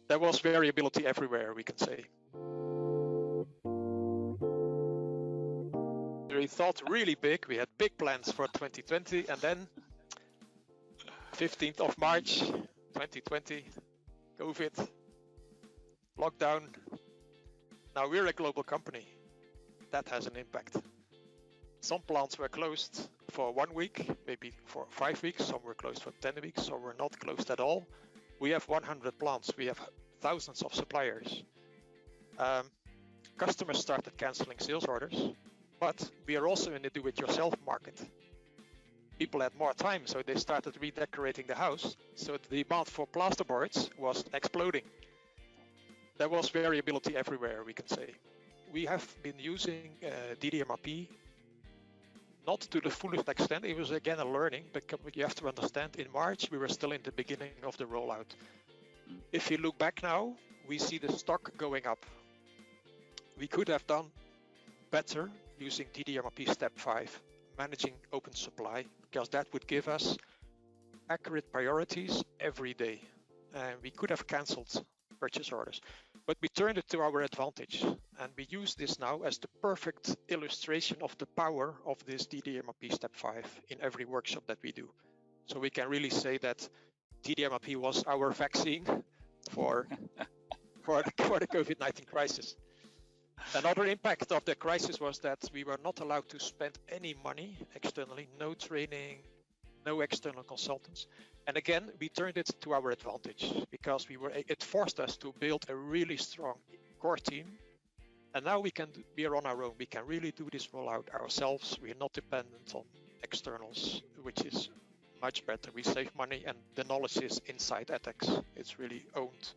There was variability everywhere, we can say. We thought really big. We had big plans for 2020, and then 15th of March 2020, COVID, lockdown. Now we're a global company. That has an impact. Some plants were closed for 1 week, maybe for 5 weeks. Some were closed for 10 weeks. Some were not closed at all. We have 100 plants. We have thousands of suppliers. Customers started canceling sales orders, but we are also in the do-it-yourself market. People had more time, so they started redecorating the house. So the demand for plasterboards was exploding. There was variability everywhere, we can say. We have been using DDMRP not to the fullest extent. It was again a learning, but you have to understand, in March we were still in the beginning of the rollout. If you look back now, we see the stock going up. We could have done better using DDMRP step 5, managing open supply, because that would give us accurate priorities every day. And we could have cancelled purchase orders, but we turned it to our advantage, and we use this now as the perfect illustration of the power of this DDMRP step 5 in every workshop that we do. So we can really say that DDMRP was our vaccine for the COVID-19 crisis. Another impact of the crisis was that we were not allowed to spend any money externally, no training, no external consultants. And again, we turned it to our advantage, because it forced us to build a really strong core team. And now we are on our own. We can really do this rollout ourselves. We are not dependent on externals, which is much better. We save money, and the knowledge is inside Etex. It's really owned.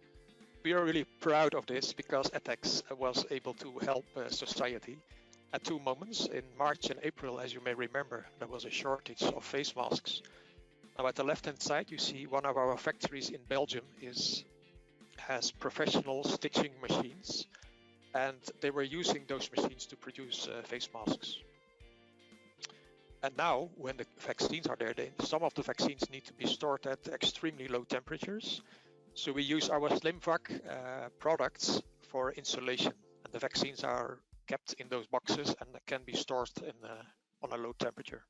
We are really proud of this, because Etex was able to help society at 2 moments. In March and April, as you may remember, there was a shortage of face masks. Now at the left-hand side, you see one of our factories in Belgium has professional stitching machines, and they were using those machines to produce face masks. And now, when the vaccines are there, some of the vaccines need to be stored at extremely low temperatures. So we use our SlimVac products for insulation, and the vaccines are kept in those boxes and can be stored on a low temperature.